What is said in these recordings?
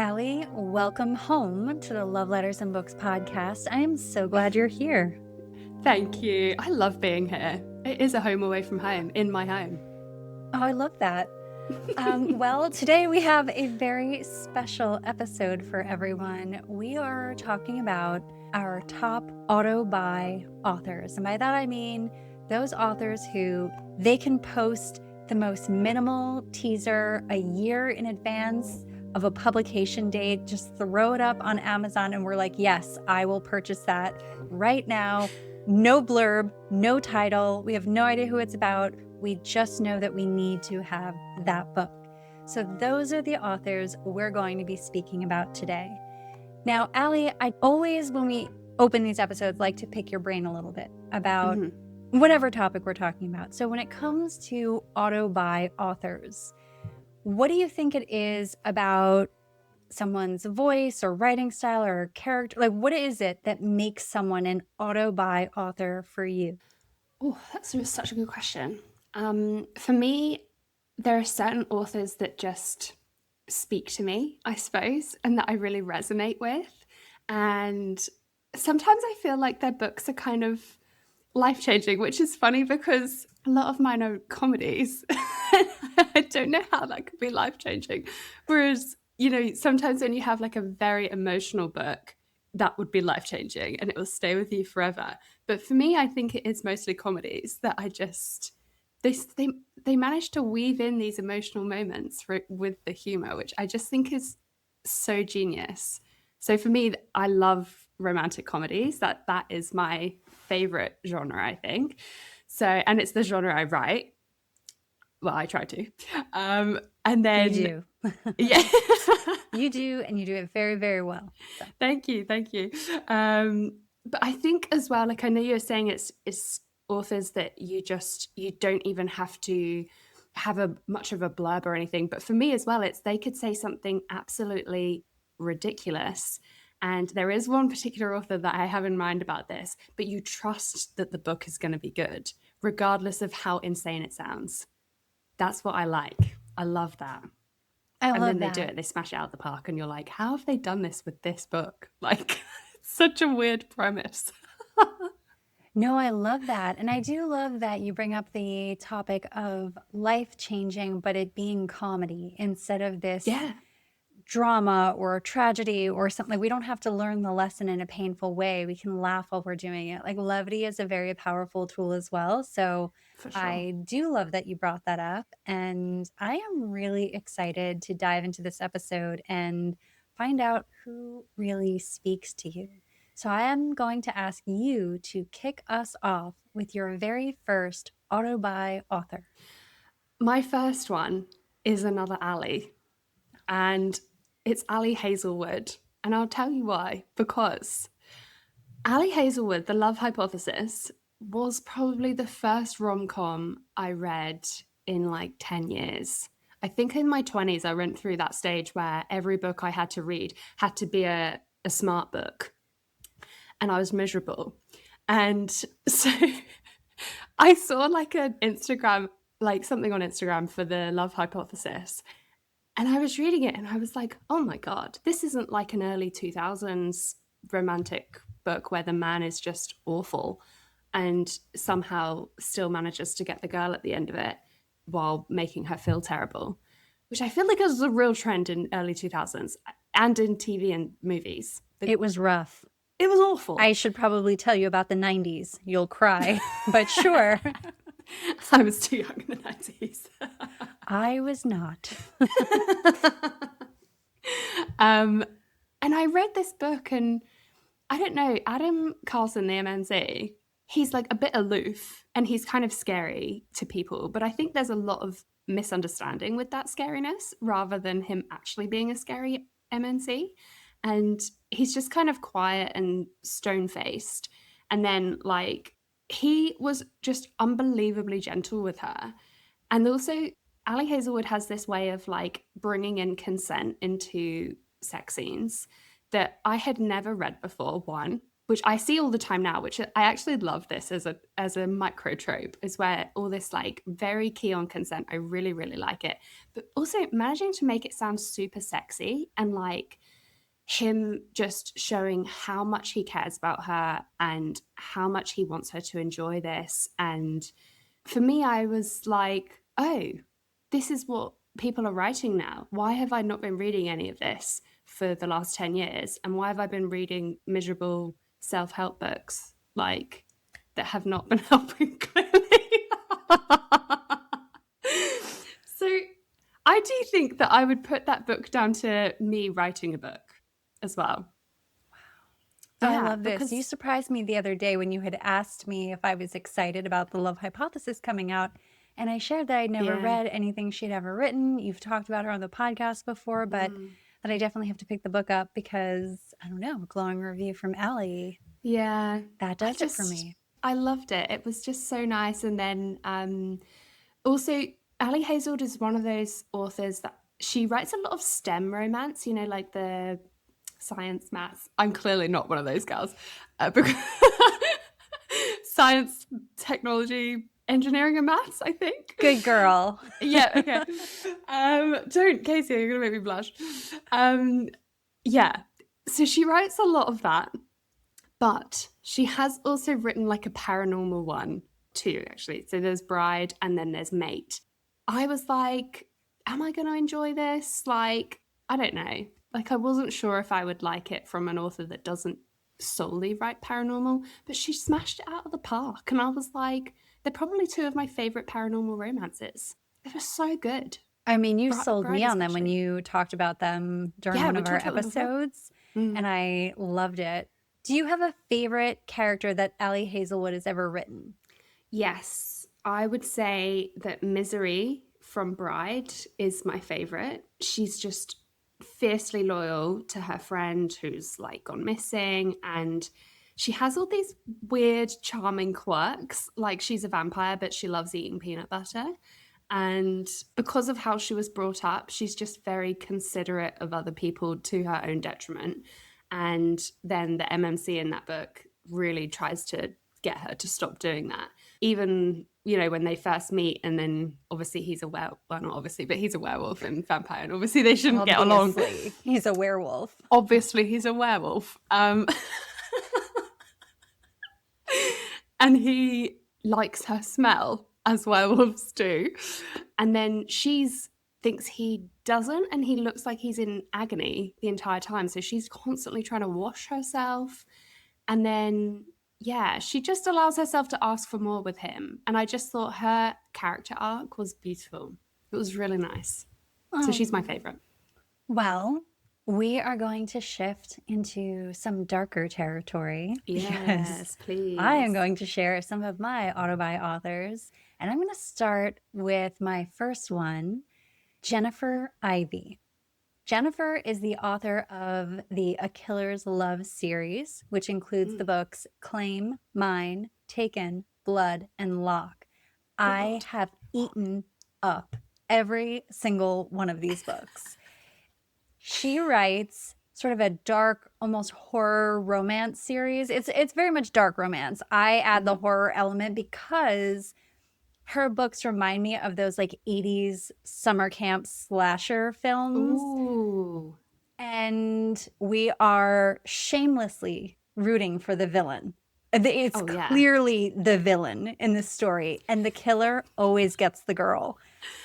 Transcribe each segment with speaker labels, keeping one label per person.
Speaker 1: Allie, welcome home to the Love Letters and Books podcast. I am so glad you're here.
Speaker 2: Thank you. I love being here. It is a home away from home, in my home.
Speaker 1: Oh, I love that. Well, today we have a very special episode for everyone. We are talking about our top auto-buy authors. And by that, I mean those authors who they can post the most minimal teaser a year in advance of a publication date, just throw it up on Amazon and we're like, yes, I will purchase that right now. No blurb, no title. We have no idea who it's about. We just know that we need to have that book. So those are the authors we're going to be speaking about today. Now, Allie, I always, when we open these episodes, like to pick your brain a little bit about whatever topic we're talking about. So when it comes to auto-buy authors, what do you think it is about someone's voice or writing style or character? Like, what is it that makes someone an auto-buy author for you?
Speaker 2: Oh, that's such a good question. For me, there are certain authors that just speak to me, I suppose, and that I really resonate with. And sometimes I feel like their books are kind of life-changing, which is funny because a lot of mine are comedies. I don't know how that could be life-changing. Whereas, sometimes when you have like a very emotional book, that would be life-changing and it will stay with you forever. But for me, I think it is mostly comedies that I just... They manage to weave in these emotional moments with the humor, which I just think is so genius. So for me, I love romantic comedies. That is my favorite genre, I think. So, and it's the genre I write. Well, I try to. And then
Speaker 1: You do.
Speaker 2: Yeah.
Speaker 1: You do, and you do it very, very well. So.
Speaker 2: Thank you. But I think as well, like I know you're saying it's authors that you don't even have to have much of a blurb or anything. But for me as well, it's they could say something absolutely ridiculous. And there is one particular author that I have in mind about this, but you trust that the book is going to be good, regardless of how insane it sounds. That's what I like. I love that. And then they do it, they smash it out the park, and you're like, how have they done this with this book? Like, it's such a weird premise.
Speaker 1: No, I love that. And I do love that you bring up the topic of life-changing, but it being comedy instead of this drama or tragedy or something. We don't have to learn the lesson in a painful way. We can laugh while we're doing it. Like, levity is a very powerful tool as well. So
Speaker 2: For sure.
Speaker 1: I do love that you brought that up. And I am really excited to dive into this episode and find out who really speaks to you. So I am going to ask you to kick us off with your very first auto-buy author.
Speaker 2: My first one is another Allie, and it's Allie Hazelwood. And I'll tell you why. Because Allie Hazelwood, The Love Hypothesis, was probably the first rom-com I read in like 10 years. I think in my 20s, I went through that stage where every book I had to read had to be a smart book. And I was miserable. And so I saw like an Instagram, like something on Instagram for The Love Hypothesis. And I was reading it and I was like, oh my God, this isn't like an early 2000s romantic book where the man is just awful and somehow still manages to get the girl at the end of it while making her feel terrible, which I feel like is a real trend in early 2000s and in TV and movies.
Speaker 1: It was rough.
Speaker 2: It was awful.
Speaker 1: I should probably tell you about the 90s. You'll cry, but sure.
Speaker 2: I was too young in the 90s.
Speaker 1: I was not.
Speaker 2: And I read this book and I don't know, Adam Carlson, the MNZ, he's like a bit aloof and he's kind of scary to people. But I think there's a lot of misunderstanding with that scariness rather than him actually being a scary MNC. And he's just kind of quiet and stone-faced. And then, like, he was just unbelievably gentle with her. And also, Allie Hazelwood has this way of, like, bringing in consent into sex scenes that I had never read before, one, which I see all the time now, which I actually love this as a micro trope, is where all this like very key on consent. I really, really like it. But also managing to make it sound super sexy and like him just showing how much he cares about her and how much he wants her to enjoy this. And for me, I was like, oh, this is what people are writing now. Why have I not been reading any of this for the last 10 years? And why have I been reading miserable self-help books like that have not been helping clearly? So I do think that I would put that book down to me writing a book as well.
Speaker 1: Wow. I love this. Because you surprised me the other day when you had asked me if I was excited about the Love Hypothesis coming out. And I shared that I'd never read anything she'd ever written. You've talked about her on the podcast before, but that I definitely have to pick the book up because, I don't know, a glowing review from Allie.
Speaker 2: Yeah.
Speaker 1: That does it for me.
Speaker 2: I loved it. It was just so nice. And then also, Allie Hazelwood is one of those authors that she writes a lot of STEM romance, you know, like the science, maths. I'm clearly not one of those girls. Because science, technology, engineering and maths, I think.
Speaker 1: Good girl.
Speaker 2: Yeah, okay. Don't, Casey, you're going to make me blush. Yeah, so she writes a lot of that, but she has also written like a paranormal one too, actually. So there's Bride and then there's Mate. I was like, am I going to enjoy this? Like, I don't know. Like, I wasn't sure if I would like it from an author that doesn't solely write paranormal, but she smashed it out of the park. And I was like, they're probably two of my favorite paranormal romances. They were so good.
Speaker 1: I mean, you sold me on them when you talked about them during one of our episodes, and I loved it. Do you have a favorite character that Allie Hazelwood has ever written?
Speaker 2: Yes, I would say that Misery from Bride is my favorite. She's just fiercely loyal to her friend who's like gone missing, and she has all these weird, charming quirks. Like she's a vampire, but she loves eating peanut butter. And because of how she was brought up, she's just very considerate of other people to her own detriment. And then the MMC in that book really tries to get her to stop doing that. Even, you know, when they first meet, and then obviously he's a werewolf. Well, not obviously, but he's a werewolf and vampire. And obviously they shouldn't get along.
Speaker 1: He's a werewolf.
Speaker 2: Obviously he's a werewolf. And he likes her smell, as werewolves do. And then thinks he doesn't, and he looks like he's in agony the entire time. So she's constantly trying to wash herself. And then, yeah, she just allows herself to ask for more with him. And I just thought her character arc was beautiful. It was really nice. So she's my favorite.
Speaker 1: Well, we are going to shift into some darker territory.
Speaker 2: Yes, please.
Speaker 1: I am going to share some of my autobi authors. And I'm going to start with my first one, Jennifer Ivey. Jennifer is the author of the A Killer's Love series, which includes the books Claim, Mine, Taken, Blood, and Lock. I have eaten up every single one of these books. She writes sort of a dark, almost horror romance series. It's very much dark romance. I add the horror element because her books remind me of those like 80s summer camp slasher films.
Speaker 2: Ooh.
Speaker 1: And we are shamelessly rooting for the villain. It's clearly the villain in this story. And the killer always gets the girl.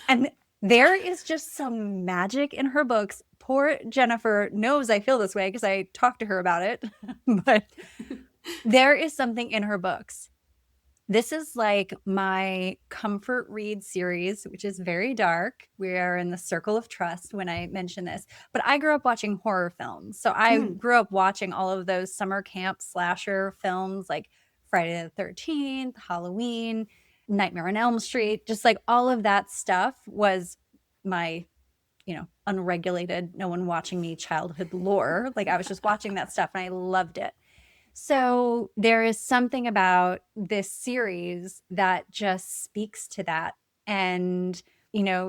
Speaker 1: And there is just some magic in her books. Poor Jennifer knows I feel this way because I talked to her about it. But there is something in her books. This is like my comfort read series, which is very dark. We are in the circle of trust when I mention this. But I grew up watching horror films. So I grew up watching all of those summer camp slasher films like Friday the 13th, Halloween, Nightmare on Elm Street. Just like all of that stuff was my, unregulated, no one watching me childhood lore. Like I was just watching that stuff and I loved it. So there is something about this series that just speaks to that. And,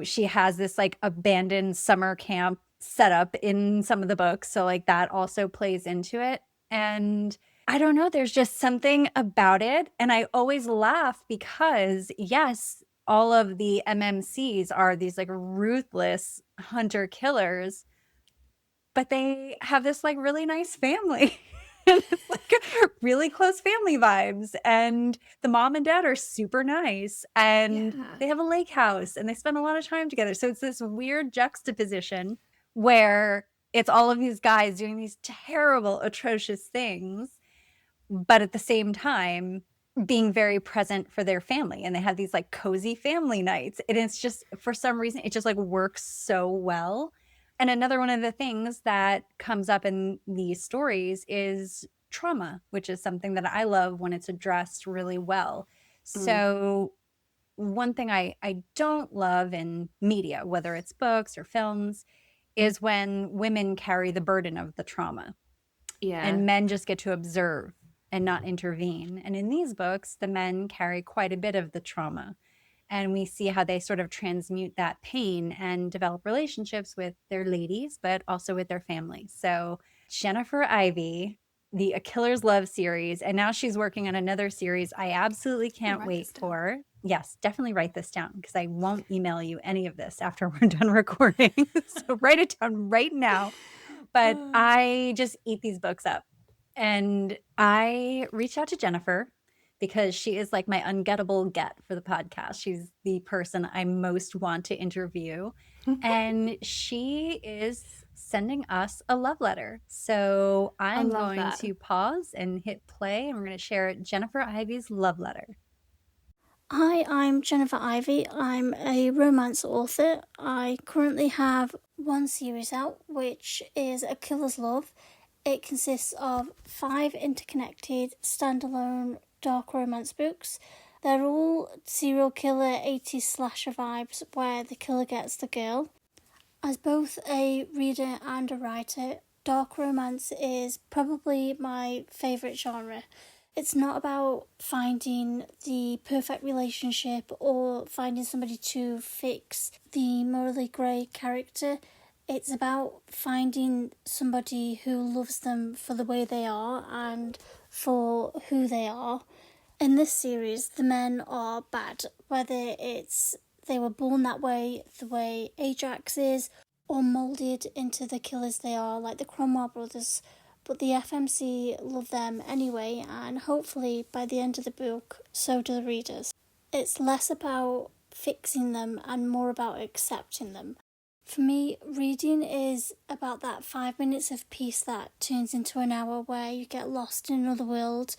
Speaker 1: she has this like abandoned summer camp setup in some of the books. So like that also plays into it. And I don't know. There's just something about it. And I always laugh because, yes, all of the MMCs are these like ruthless hunter killers, but they have this like really nice family. And it's like really close family vibes. And the mom and dad are super nice. And they have a lake house and they spend a lot of time together. So it's this weird juxtaposition where it's all of these guys doing these terrible, atrocious things, but at the same time being very present for their family. And they have these like cozy family nights. And it's just, for some reason, it just like works so well. And another one of the things that comes up in these stories is trauma, which is something that I love when it's addressed really well. So one thing I don't love in media, whether it's books or films, is when women carry the burden of the trauma.
Speaker 2: Yeah.
Speaker 1: And men just get to observe and not intervene. And in these books, the men carry quite a bit of the trauma. And we see how they sort of transmute that pain and develop relationships with their ladies, but also with their families. So Jennifer Ivey, the A Killer's Love series, and now she's working on another series I absolutely can't wait for. Yes, definitely write this down because I won't email you any of this after we're done recording. So write it down right now. But I just eat these books up. And I reached out to Jennifer because she is like my ungettable get for the podcast. She's the person I most want to interview. And she is sending us a love letter. So I'm going to pause and hit play, and we're going to share Jennifer Ivey's love letter.
Speaker 3: Hi, I'm Jennifer Ivey. I'm a romance author. I currently have one series out, which is A Killer's Love. It consists of 5 interconnected, standalone dark romance books. They're all serial killer 80s slasher vibes where the killer gets the girl. As both a reader and a writer, dark romance is probably my favourite genre. It's not about finding the perfect relationship or finding somebody to fix the morally grey character. It's about finding somebody who loves them for the way they are and for who they are. In this series, the men are bad, whether it's they were born that way, the way Ajax is, or moulded into the killers they are, like the Cromwell brothers. But the FMC love them anyway, and hopefully by the end of the book, so do the readers. It's less about fixing them and more about accepting them. For me, reading is about that 5 minutes of peace that turns into an hour where you get lost in another world.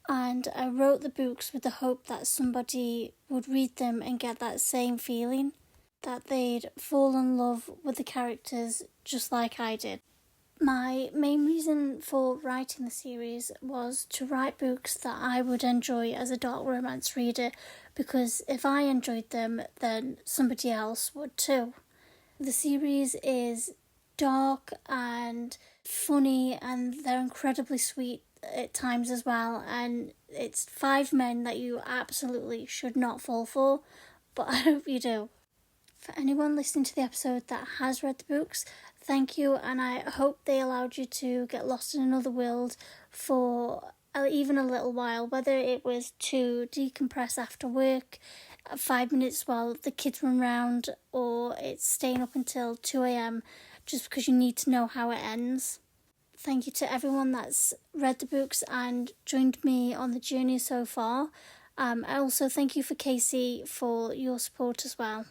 Speaker 3: And I wrote the books with the hope that somebody would read them and get that same feeling, that they'd fall in love with the characters just like I did. My main reason for writing the series was to write books that I would enjoy as a dark romance reader, because if I enjoyed them, then somebody else would too. The series is dark and funny, and they're incredibly sweet at times as well, and it's 5 men that you absolutely should not fall for, but I hope you do. For anyone listening to the episode that has read the books, thank you, and I hope they allowed you to get lost in another world for even a little while, whether it was to decompress after work, 5 minutes while the kids run round, or it's staying up until 2 a.m. just because you need to know how it ends. Thank you to everyone that's read the books and joined me on the journey so far. I also thank you for Casey for your support as well.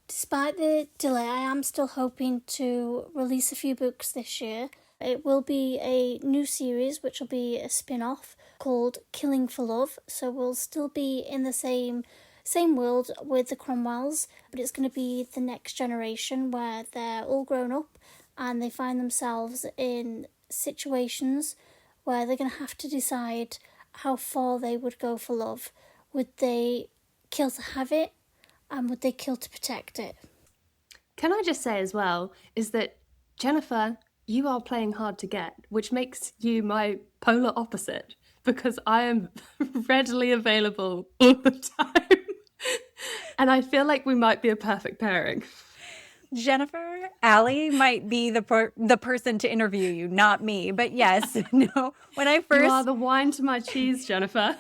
Speaker 3: Despite the delay, I am still hoping to release a few books this year. It will be a new series, which will be a spin-off called Killing for Love. So we'll still be in the same world with the Cromwells, but it's going to be the next generation where they're all grown up and they find themselves in situations where they're going to have to decide how far they would go for love. Would they kill to have it, and would they kill to protect it?
Speaker 2: Can I just say as well, is that Jennifer, you are playing hard to get, which makes you my polar opposite, because I am readily available all the time. And I feel like we might be a perfect pairing.
Speaker 1: Jennifer, Allie might be the person to interview you, not me. But yes, no. When I
Speaker 2: You
Speaker 1: first
Speaker 2: are the wine to my cheese, Jennifer.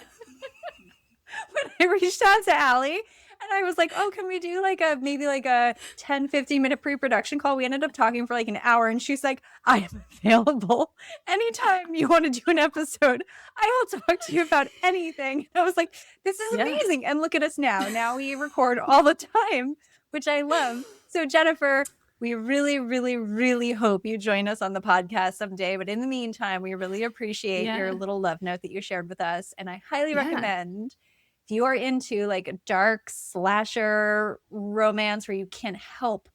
Speaker 1: when I reached out to Allie and I was like, oh, can we do like maybe like a 10, 15-minute pre-production call? We ended up talking for like an hour and she's like, I am available anytime you want to do an episode. I will talk to you about anything. And I was like, this is amazing. And look at us now. Now we record all the time, which I love. So Jennifer, we really, really, really hope you join us on the podcast someday. But in the meantime, we really appreciate your little love note that you shared with us. And I highly recommend, if you are into like a dark slasher romance where you can't help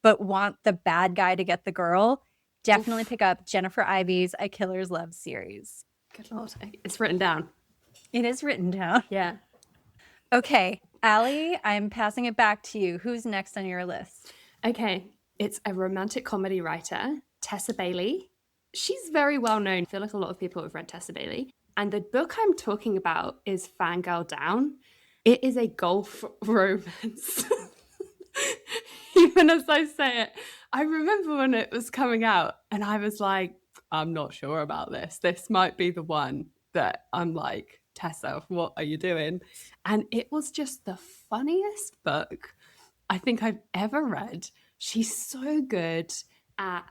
Speaker 1: but want the bad guy to get the girl, definitely pick up Jennifer Ivy's A Killer's Love series.
Speaker 2: Good Lord. It's written down.
Speaker 1: It is written down.
Speaker 2: Yeah.
Speaker 1: Okay, Allie, I'm passing it back to you. Who's next on your list?
Speaker 2: Okay. It's a romantic comedy writer, Tessa Bailey. She's very well known. I feel like a lot of people have read Tessa Bailey. And the book I'm talking about is Fangirl Down. It is a golf romance. Even as I say it, I remember when it was coming out and I was like, I'm not sure about this. This might be the one that I'm like, Tessa, what are you doing? And it was just the funniest book I think I've ever read. She's so good at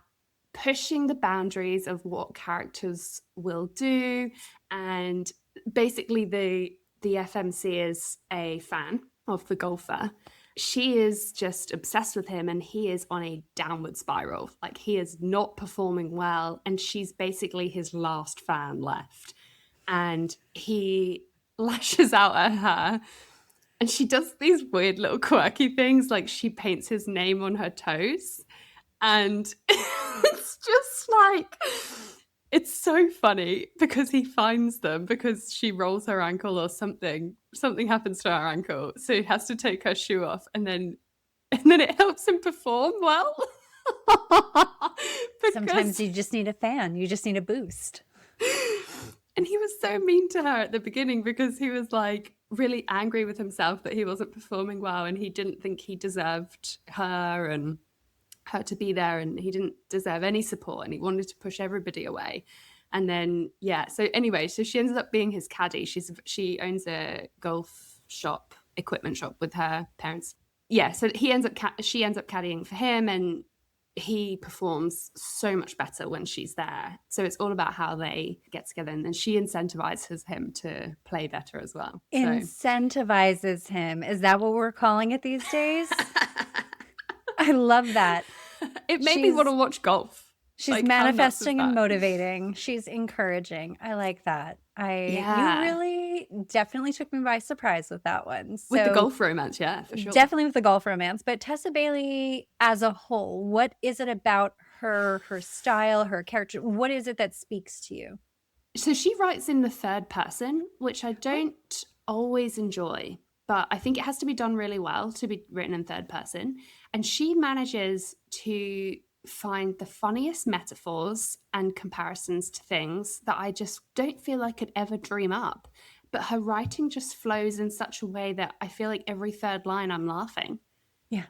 Speaker 2: pushing the boundaries of what characters will do. And basically the FMC is a fan of the golfer. She is just obsessed with him and he is on a downward spiral. Like he is not performing well and she's basically his last fan left. And he lashes out at her and she does these weird little quirky things, like she paints his name on her toes. And it's just like, it's so funny because he finds them because she rolls her ankle or something happens to her ankle, so he has to take her shoe off, and then it helps him perform well.
Speaker 1: Sometimes you just need a fan, you just need a boost.
Speaker 2: And he was so mean to her at the beginning because he was like really angry with himself that he wasn't performing well and he didn't think he deserved her and her to be there, and he didn't deserve any support and he wanted to push everybody away. And then so she ends up being his caddy. She owns a golf shop, equipment shop with her parents. So she ends up caddying for him, and he performs so much better when she's there. So it's all about how they get together, and then she incentivizes him to play better as well.
Speaker 1: Incentivizes him. Is that what we're calling it these days? I love that.
Speaker 2: It made me want to watch golf.
Speaker 1: She's like, manifesting and motivating. She's encouraging. I like that. You really definitely took me by surprise with that one. So,
Speaker 2: with the golf romance, yeah, for sure.
Speaker 1: Definitely with the golf romance. But Tessa Bailey as a whole, what is it about her style, her character? What is it that speaks to you?
Speaker 2: So she writes in the third person, which I don't always enjoy. But I think it has to be done really well to be written in third person. And she manages to find the funniest metaphors and comparisons to things that I just don't feel I could ever dream up. But her writing just flows in such a way that I feel like every third line I'm laughing.
Speaker 1: Yeah.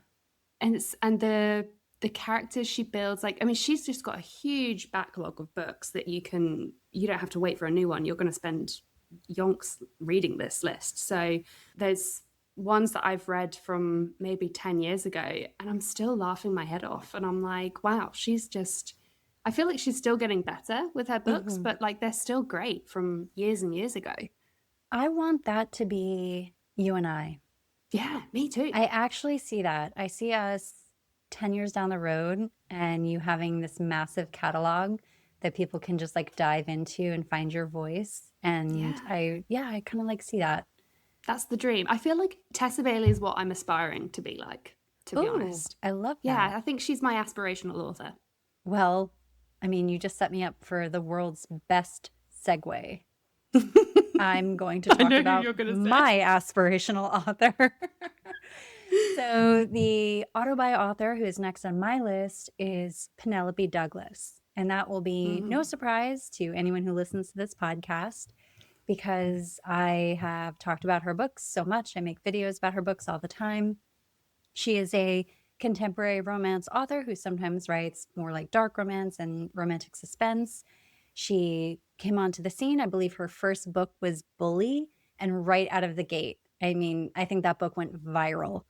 Speaker 2: And the characters she builds, she's just got a huge backlog of books that you don't have to wait for a new one. You're going to spend yonks reading this list. So there's ones that I've read from maybe 10 years ago and I'm still laughing my head off, and I'm like, wow, I feel like she's still getting better with her books, but like they're still great from years and years ago.
Speaker 1: I want that to be you and I.
Speaker 2: Yeah, me too.
Speaker 1: I actually see that. I see us 10 years down the road and you having this massive catalog that people can just like dive into and find your voice. And I kind of like see that.
Speaker 2: That's the dream. I feel like Tessa Bailey is what I'm aspiring to be like, to be honest.
Speaker 1: I love that.
Speaker 2: Yeah, I think she's my aspirational author.
Speaker 1: Well, you just set me up for the world's best segue. I'm going to talk about my aspirational author. So the autobi author who is next on my list is Penelope Douglas. And that will be no surprise to anyone who listens to this podcast, because I have talked about her books so much. I make videos about her books all the time. She is a contemporary romance author who sometimes writes more like dark romance and romantic suspense. She came onto the scene. I believe her first book was Bully, and right out of the gate, I mean, I think that book went viral.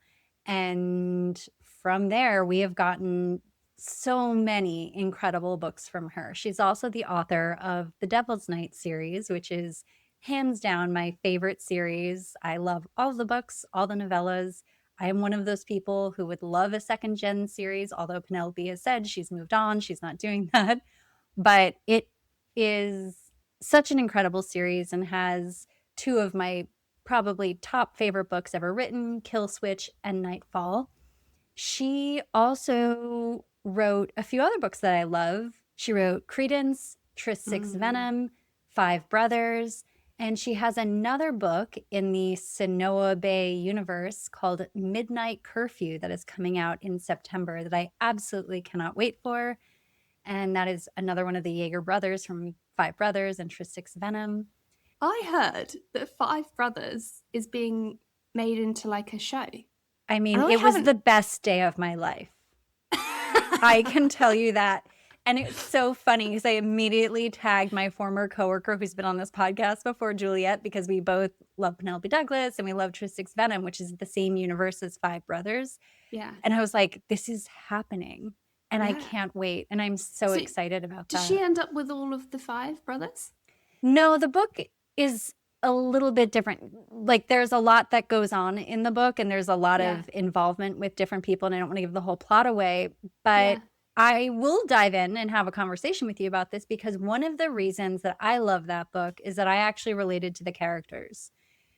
Speaker 1: And from there, we have gotten so many incredible books from her. She's also the author of the Devil's Night series, which is hands down my favorite series. I love all the books, all the novellas. I am one of those people who would love a second gen series, although Penelope has said she's moved on, she's not doing that. But it is such an incredible series and has two of my probably top favorite books ever written, Kill Switch and Nightfall. She also wrote a few other books that I love. She wrote Credence, Tris Six Venom, Five Brothers, and she has another book in the Sunoa Bay universe called Midnight Curfew that is coming out in September that I absolutely cannot wait for. And that is another one of the Yeager brothers from Five Brothers and Tris Six Venom.
Speaker 2: I heard that Five Brothers is being made into like a show.
Speaker 1: I mean, it was the best day of my life. I can tell you that. And it's so funny because I immediately tagged my former coworker who's been on this podcast before, Juliet, because we both love Penelope Douglas and we love Tris Six Venom, which is the same universe as Five Brothers.
Speaker 2: Yeah.
Speaker 1: And I was like, this is happening. And I can't wait. And I'm so excited about that.
Speaker 2: Does she end up with all of the Five Brothers?
Speaker 1: No, the book is a little bit different. Like there's a lot that goes on in the book and there's a lot of involvement with different people. And I don't want to give the whole plot away, but I will dive in and have a conversation with you about this because one of the reasons that I love that book is that I actually related to the characters.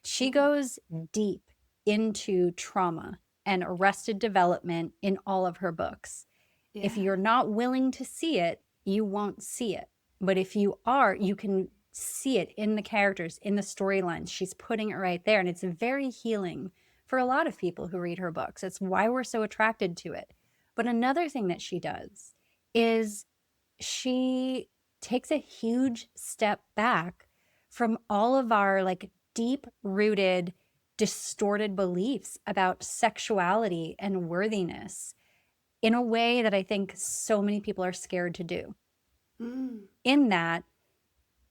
Speaker 1: She goes deep into trauma and arrested development in all of her books. Yeah. If you're not willing to see it, you won't see it. But if you are, you can see it in the characters, in the storylines. She's putting it right there. And it's very healing for a lot of people who read her books. It's why we're so attracted to it. But another thing that she does is she takes a huge step back from all of our like deep-rooted, distorted beliefs about sexuality and worthiness in a way that I think so many people are scared to do. In that,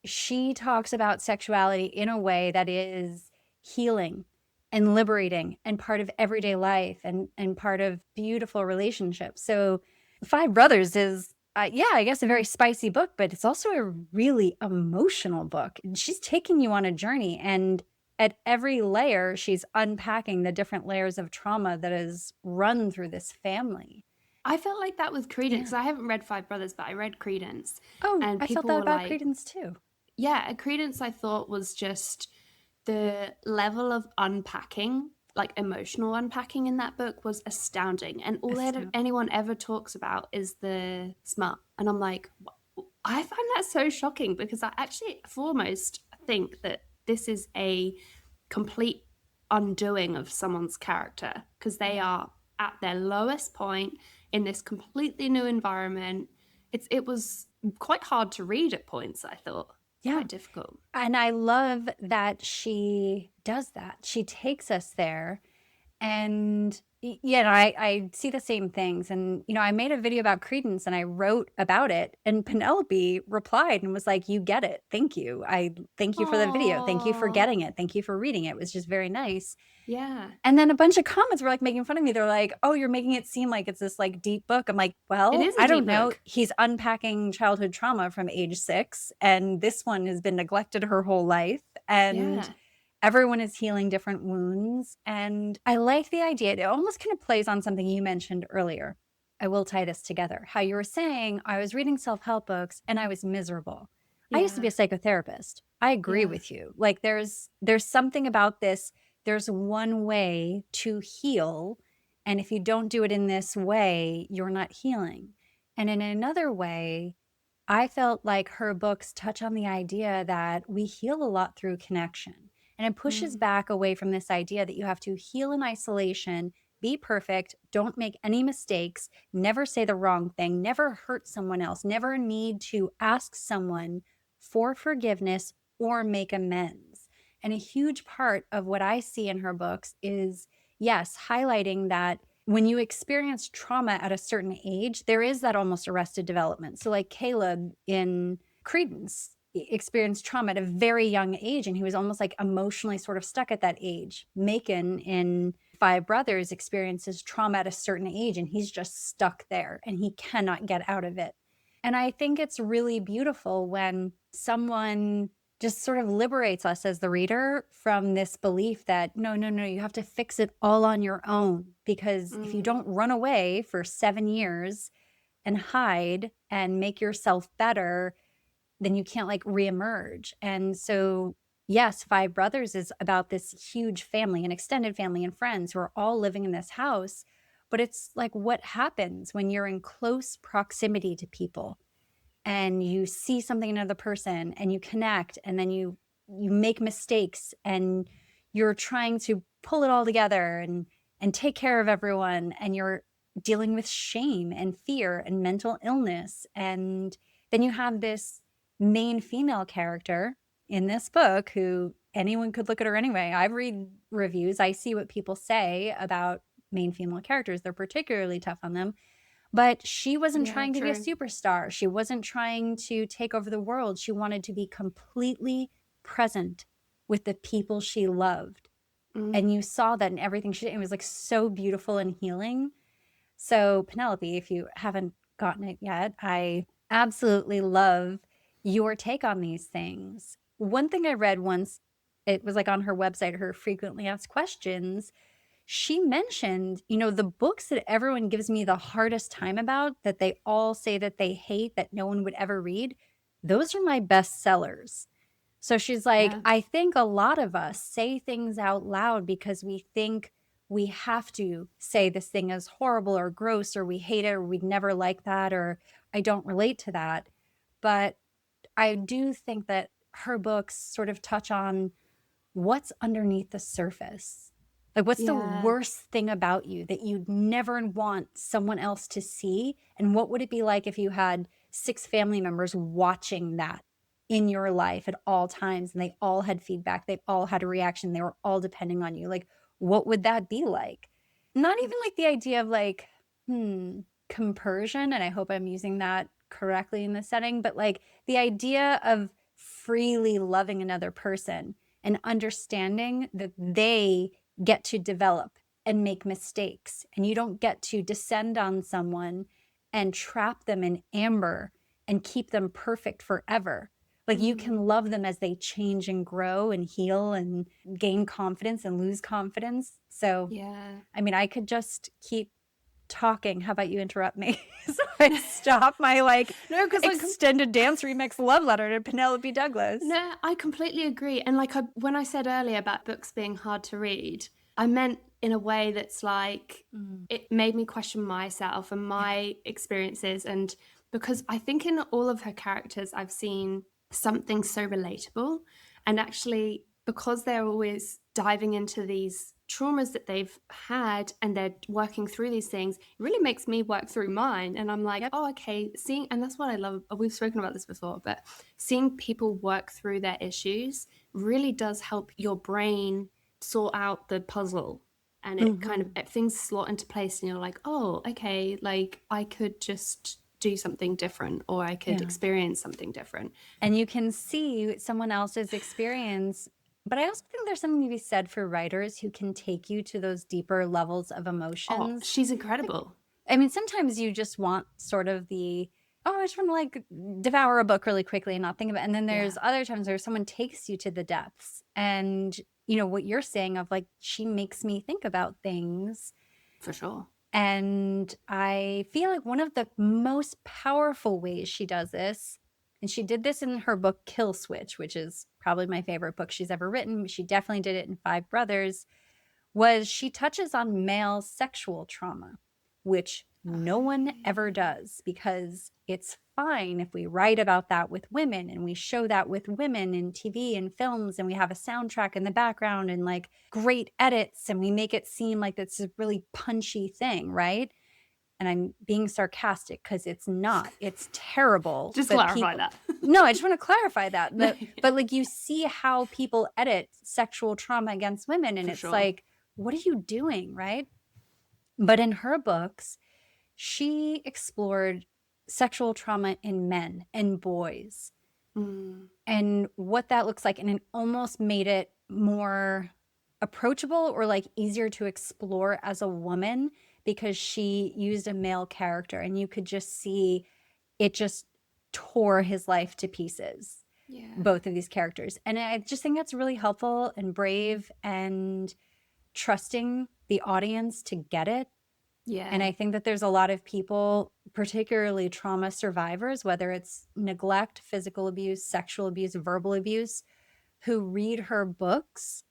Speaker 1: she talks about sexuality in a way that is healing and liberating and part of everyday life and part of beautiful relationships. So Five Brothers is, I guess a very spicy book, but it's also a really emotional book. And she's taking you on a journey. And at every layer, she's unpacking the different layers of trauma that is run through this family.
Speaker 2: I felt like that with Credence. I haven't read Five Brothers, but I read Credence.
Speaker 1: Oh, and I felt that about Credence too.
Speaker 2: Yeah, Credence I thought was just the level of unpacking, like emotional unpacking in that book was astounding. And all anyone ever talks about is the smut. And I'm like, I find that so shocking because I actually foremost think that this is a complete undoing of someone's character because they are at their lowest point in this completely new environment. It was quite hard to read at points, I thought. Yeah. Quite difficult.
Speaker 1: And I love that she does that. She takes us there. And I see the same things. And, I made a video about Credence and I wrote about it. And Penelope replied and was like, you get it. Thank you. I thank you for the video. Thank you for getting it. Thank you for reading it. It was just very nice.
Speaker 2: Yeah.
Speaker 1: And then a bunch of comments were like making fun of me. They're like, oh, you're making it seem like it's this like deep book. I'm like, well, I don't know. He's unpacking childhood trauma from age 6. And this one has been neglected her whole life. And everyone is healing different wounds. And I like the idea. It almost kind of plays on something you mentioned earlier. I will tie this together. How you were saying, I was reading self-help books and I was miserable. Yeah. I used to be a psychotherapist. I agree with you. Like there's something about this. There's one way to heal. And if you don't do it in this way, you're not healing. And in another way, I felt like her books touch on the idea that we heal a lot through connection. And it pushes back away from this idea that you have to heal in isolation, be perfect, don't make any mistakes, never say the wrong thing, never hurt someone else, never need to ask someone for forgiveness or make amends. And a huge part of what I see in her books is, yes, highlighting that when you experience trauma at a certain age, there is that almost arrested development. So like Caleb in Credence experienced trauma at a very young age, and he was almost like emotionally sort of stuck at that age. Macon in Five Brothers experiences trauma at a certain age, and he's just stuck there and he cannot get out of it. And I think it's really beautiful when someone just sort of liberates us as the reader from this belief that no, you have to fix it all on your own. Because if you don't run away for 7 years and hide and make yourself better, then you can't like reemerge. And so, yes, Five Brothers is about this huge family, an extended family and friends who are all living in this house. But it's like what happens when you're in close proximity to people and you see something in another person and you connect, and then you make mistakes and you're trying to pull it all together and take care of everyone, and you're dealing with shame and fear and mental illness. And then you have this main female character in this book who anyone could look at her anyway. I read reviews, I see what people say about main female characters. They're particularly tough on them. But she wasn't trying to be a superstar. She wasn't trying to take over the world. She wanted to be completely present with the people she loved. And you saw that in everything she did. It was like so beautiful and healing. So Penelope, if you haven't gotten it yet, I absolutely love your take on these things. One thing I read once, it was like on her website, her frequently asked questions, she mentioned, the books that everyone gives me the hardest time about, that they all say that they hate, that no one would ever read, those are my best sellers. So she's like, I think a lot of us say things out loud because we think we have to say this thing is horrible or gross, or we hate it, or we'd never like that, or I don't relate to that. But I do think that her books sort of touch on what's underneath the surface. Like, what's the worst thing about you that you'd never want someone else to see? And what would it be like if you had 6 family members watching that in your life at all times, and they all had feedback, they all had a reaction, they were all depending on you? Like, what would that be like? Not even like the idea of like, compersion, and I hope I'm using that correctly in this setting, but like the idea of freely loving another person and understanding that they get to develop and make mistakes, and you don't get to descend on someone and trap them in amber and keep them perfect forever. Like, you can love them as they change and grow and heal and gain confidence and lose confidence. So I mean, I could just keep talking. How about you interrupt me so I stop my extended dance remix love letter to Penelope Douglas?
Speaker 2: No, I completely agree. And like when I said earlier about books being hard to read, I meant in a way that's like it made me question myself and my experiences. And because I think in all of her characters, I've seen something so relatable. And actually, because they're always diving into these traumas that they've had and they're working through these things, it really makes me work through mine. And I'm like, oh, okay, and that's what I love. We've spoken about this before, but seeing people work through their issues really does help your brain sort out the puzzle. And it kind of, things slot into place, and you're like, oh, okay, like I could just do something different, or I could experience something different.
Speaker 1: And you can see someone else's experience. But I also think there's something to be said for writers who can take you to those deeper levels of emotions.
Speaker 2: Oh, she's incredible.
Speaker 1: I mean, sometimes you just want sort of I just want to like devour a book really quickly and not think about it. And then there's other times where someone takes you to the depths. And, what you're saying of like, she makes me think about things.
Speaker 2: For sure.
Speaker 1: And I feel like one of the most powerful ways she does this, and she did this in her book Kill Switch, which is probably my favorite book she's ever written. She definitely did it in Five Brothers, was she touches on male sexual trauma, which no one ever does, because it's fine if we write about that with women and we show that with women in TV and films, and we have a soundtrack in the background and like great edits, and we make it seem like it's a really punchy thing, right? And I'm being sarcastic because it's not. It's terrible.
Speaker 2: Just clarify that.
Speaker 1: No, I just want to clarify that. But like, you see how people edit sexual trauma against women, and it's like, what are you doing, right? But in her books, she explored sexual trauma in men and boys and what that looks like. And it almost made it more approachable or like easier to explore as a woman because she used a male character and you could just see it just tore his life to pieces.
Speaker 2: Yeah.
Speaker 1: Both of these characters. And I just think that's really helpful and brave and trusting the audience to get it.
Speaker 2: Yeah.
Speaker 1: And I think that there's a lot of people, particularly trauma survivors, whether it's neglect, physical abuse, sexual abuse, verbal abuse, who read her books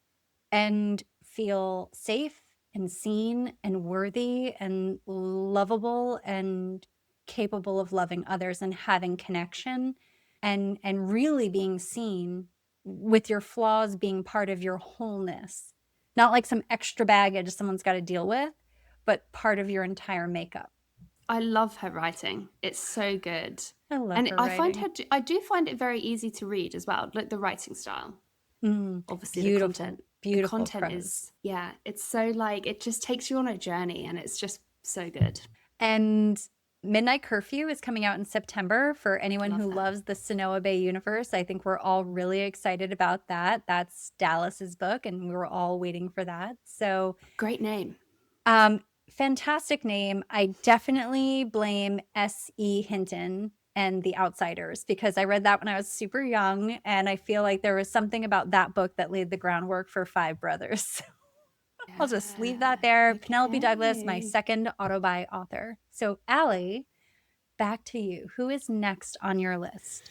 Speaker 1: and feel safe and seen and worthy and lovable and capable of loving others and having connection and really being seen with your flaws being part of your wholeness. Not like some extra baggage someone's got to deal with, but part of your entire makeup.
Speaker 2: I love her writing. It's so good.
Speaker 1: I love
Speaker 2: and
Speaker 1: her
Speaker 2: I find
Speaker 1: writing.
Speaker 2: I do find it very easy to read as well, like the writing style. Obviously
Speaker 1: Beautiful,
Speaker 2: the
Speaker 1: beautiful
Speaker 2: content
Speaker 1: prose.
Speaker 2: is, yeah, it's so like, it just takes you on a journey and it's just so good.
Speaker 1: And Midnight Curfew is coming out in September for anyone
Speaker 2: Love
Speaker 1: who
Speaker 2: that.
Speaker 1: loves the Sunoa Bay universe. I think we're all really excited about that. That's Dallas's book, and we were all waiting for that. So,
Speaker 2: Great name.
Speaker 1: fantastic name. I definitely blame S.E. Hinton and The Outsiders because I read that when I was super young, and I feel like there was something about that book that laid the groundwork for Five Brothers. I'll just leave that there.
Speaker 2: Okay.
Speaker 1: Penelope Douglas, my second autobi author. So, Allie, back to you. Who is next on your list?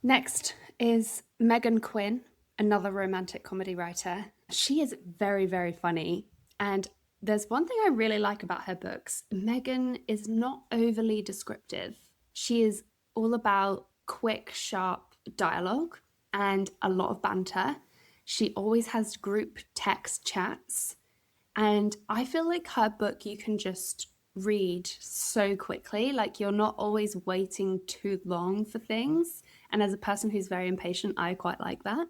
Speaker 2: Next is Meghan Quinn, another romantic comedy writer. She is very, very funny. And there's one thing I really like about her books. Meghan is not overly descriptive. She is all about quick, sharp dialogue and a lot of banter. She always has group text chats. And I feel like her book you can just read so quickly. Like you're not always waiting too long for things. And as a person who's very impatient, I quite like that.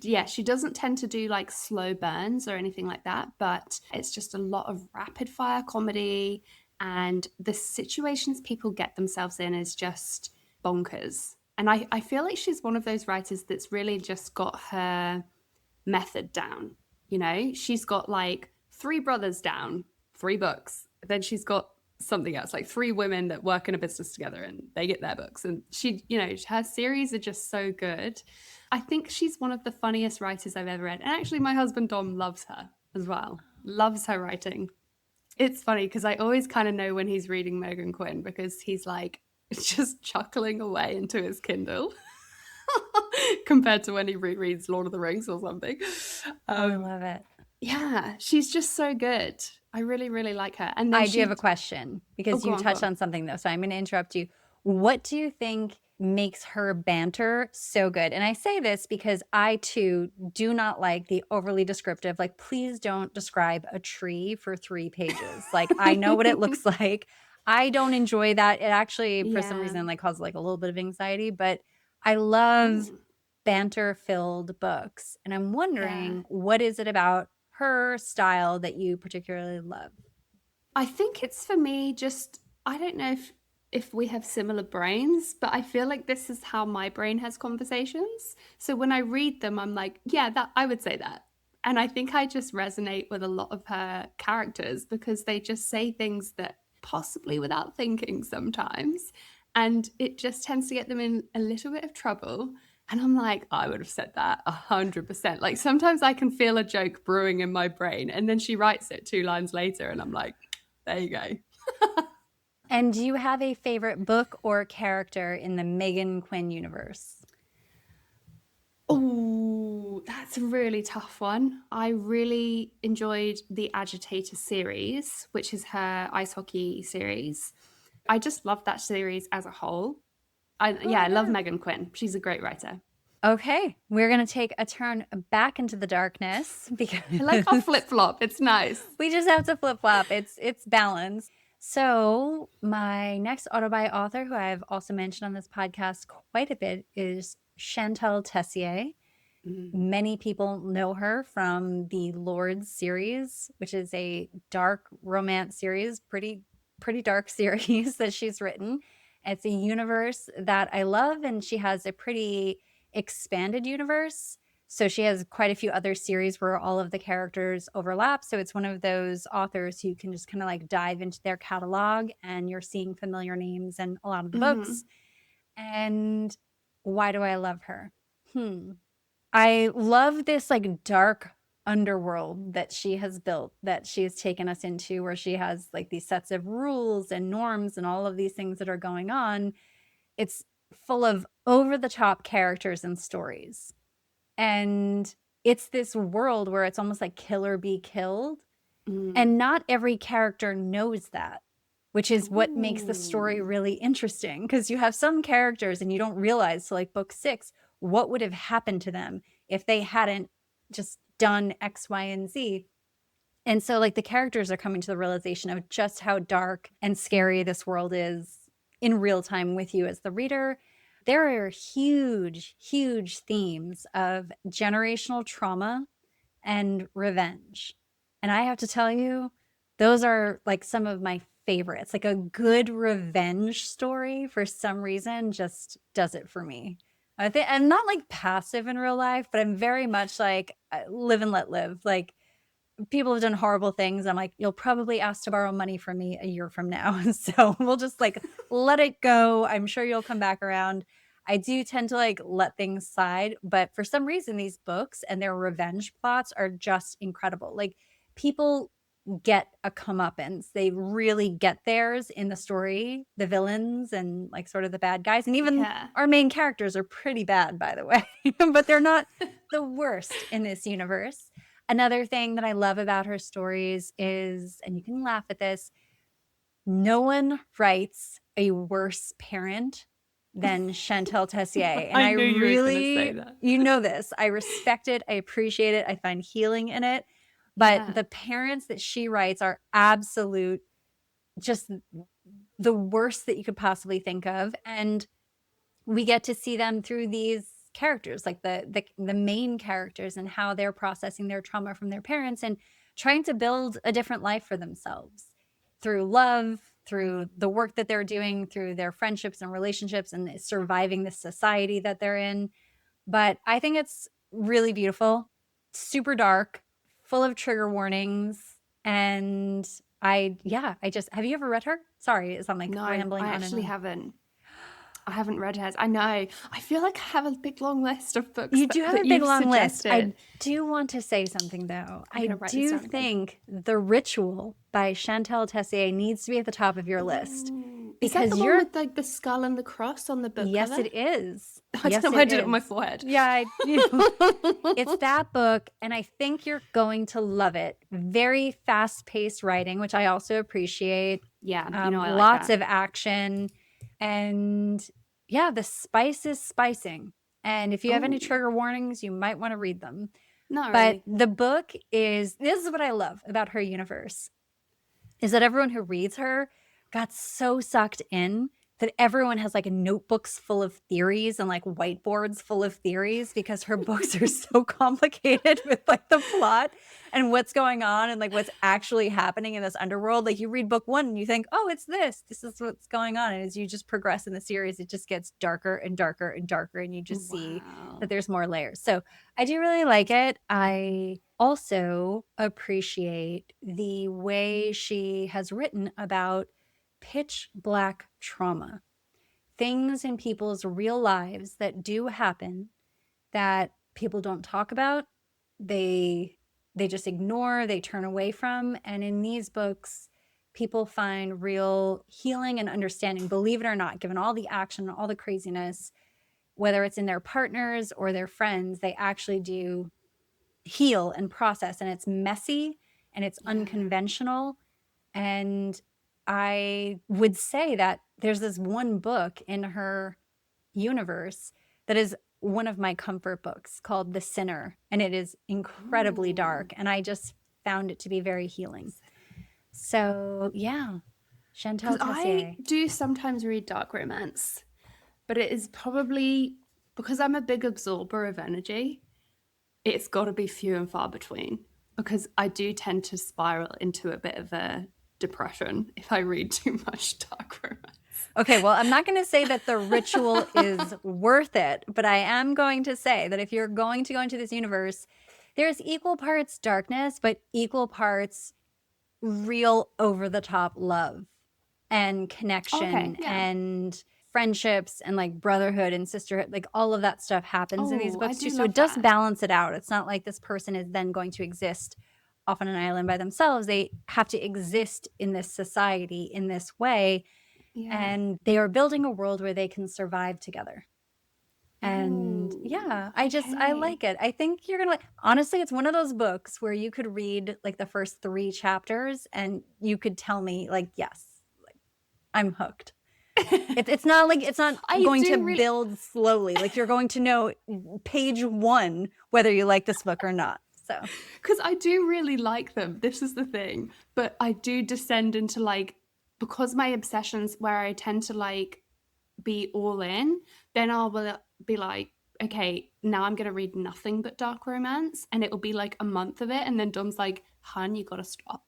Speaker 2: Yeah, she doesn't tend to do like slow burns or anything like that, but it's just a lot of rapid fire comedy. And the situations people get themselves in is just bonkers. And I feel like she's one of those writers that's really just got her method down. You know, she's got like 3 brothers down, 3 books. Then she's got something else, like 3 women that work in a business together and they get their books. And she, you know, her series are just so good. I think she's one of the funniest writers I've ever read. And actually, my husband Dom loves her as well, loves her writing. It's funny because I always kind of know when he's reading Meghan Quinn because he's like just chuckling away into his Kindle. Compared to when he rereads Lord of the Rings or something.
Speaker 1: I love it.
Speaker 2: Yeah, she's just so good. I really, really like her. And then
Speaker 1: I do have a question because you touched on something though, so I'm going to interrupt you. What do you think makes her banter so good? And I say this because I too do not like the overly descriptive, like please don't describe a tree for 3 pages. Like I know what it looks like. I don't enjoy that. It actually, for some reason, like causes like a little bit of anxiety, but I love banter-filled books. And I'm wondering, what is it about her style that you particularly love?
Speaker 2: I think it's for me just, I don't know if we have similar brains, but I feel like this is how my brain has conversations. So when I read them, I'm like, yeah, that I would say that. And I think I just resonate with a lot of her characters because they just say things that possibly without thinking sometimes. And it just tends to get them in a little bit of trouble. And I'm like, I would have said that 100%. Like sometimes I can feel a joke brewing in my brain and then she writes it 2 lines later and I'm like, there you go.
Speaker 1: And do you have a favorite book or character in the Meghan Quinn universe?
Speaker 2: Oh, that's a really tough one. I really enjoyed the Agitator series, which is her ice hockey series. I just love that series as a whole. I love Meghan Quinn. She's a great writer.
Speaker 1: Okay, we're going to take a turn back into the darkness because
Speaker 2: I like our flip-flop. It's nice.
Speaker 1: We just have to flip-flop. It's balanced. So my next autobi author, who I've also mentioned on this podcast quite a bit, is Shantel Tessier. Many people know her from the Lords series, which is a dark romance series, pretty dark series that she's written. It's a universe that I love, and she has a pretty expanded universe. So she has quite a few other series where all of the characters overlap. So it's one of those authors who can just kind of like dive into their catalog and you're seeing familiar names in a lot of the books. And why do I love her? I love this like dark underworld that she has built, that she has taken us into, where she has like these sets of rules and norms and all of these things that are going on. It's full of over the top characters and stories. And it's this world where it's almost like kill or be killed. And not every character knows that, which is what makes the story really interesting, because you have some characters and you don't realize, so like book 6, what would have happened to them if they hadn't just done X, Y, and Z. And so like the characters are coming to the realization of just how dark and scary this world is in real time with you as the reader. There are huge, huge themes of generational trauma and revenge. And I have to tell you, those are like some of my favorites. Like a good revenge story, for some reason, just does it for me. I think I'm not like passive in real life, but I'm very much like live and let live. Like people have done horrible things. I'm like, you'll probably ask to borrow money from me a year from now. So we'll just like let it go. I'm sure you'll come back around. I do tend to like let things slide, but for some reason, these books and their revenge plots are just incredible. Like people get a comeuppance. They really get theirs in the story, the villains and like sort of the bad guys. And even our main characters are pretty bad, by the way, but they're not the worst in this universe. Another thing that I love about her stories is, and you can laugh at this, no one writes a worse parent than Shantel Tessier. And I
Speaker 2: knew
Speaker 1: really,
Speaker 2: you were gonna say that.
Speaker 1: You know this. I respect it. I appreciate it. I find healing in it. But the parents that she writes are absolute, just the worst that you could possibly think of. And we get to see them through these characters, like the main characters, and how they're processing their trauma from their parents and trying to build a different life for themselves through love, through the work that they're doing, through their friendships and relationships, and surviving the society that they're in. But I think it's really beautiful, super dark, full of trigger warnings. And I just, have you ever read her? Sorry, I'm like rambling on.
Speaker 2: I actually haven't. I haven't read hers. I know. I feel like I have a big long list of books.
Speaker 1: You do have a big long list. I do want to say something though. I do think The Ritual by Shantel Tessier needs to be at the top of your list.
Speaker 2: Because is that the one with like the skull and the cross on the book
Speaker 1: Yes,
Speaker 2: cover?
Speaker 1: it is.
Speaker 2: I don't know why I did it on my forehead.
Speaker 1: Yeah, it's that book, and I think you're going to love it. Very fast-paced writing, which I also appreciate.
Speaker 2: Yeah, I like
Speaker 1: lots
Speaker 2: that.
Speaker 1: of action. And yeah, the spice is spicing. And if you have any trigger warnings, you might want to read them.
Speaker 2: Not
Speaker 1: but
Speaker 2: really.
Speaker 1: The book is, this is what I love about her universe, is that everyone who reads her got so sucked in that everyone has like notebooks full of theories and like whiteboards full of theories, because her books are so complicated with like the plot and what's going on and like what's actually happening in this underworld. Like you read book 1 and you think, oh, it's this is what's going on. And as you just progress in the series, it just gets darker and darker and darker. And you just see that there's more layers. So I do really like it. I also appreciate the way she has written about pitch black trauma, things in people's real lives that do happen that people don't talk about, they just ignore, they turn away from. And in these books, people find real healing and understanding, believe it or not, given all the action, all the craziness, whether it's in their partners or their friends, they actually do heal and process. And it's messy and it's unconventional. And I would say that there's this one book in her universe that is one of my comfort books called The Sinner, and it is incredibly dark, and I just found it to be very healing. So yeah, Shantel Tessier.
Speaker 2: I do sometimes read dark romance, but it is probably because I'm a big absorber of energy. it's got to be few and far between, because I do tend to spiral into a bit of a depression if I read too much dark romance.
Speaker 1: Okay, well, I'm not going to say that The Ritual is worth it, but I am going to say that if you're going to go into this universe, there's equal parts darkness, but equal parts real over-the-top love and connection and friendships and like brotherhood and sisterhood. Like all of that stuff happens in these books too. So it does balance it out. It's not like this person is then going to exist off on an island by themselves. They have to exist in this society in this way. Yeah. And they are building a world where they can survive together. And I like it. I think you're going to honestly, it's one of those books where you could read like the first 3 chapters and you could tell me like, yes, like I'm hooked. It's not going to build slowly. Like you're going to know page 1 whether you like this book or not. So,
Speaker 2: because I do really like them. This is the thing. But I do descend into like, because my obsessions where I tend to like be all in, then I'll be like, okay, now I'm going to read nothing but dark romance. And it'll be like a month of it. And then Dom's like, hun, you got to stop.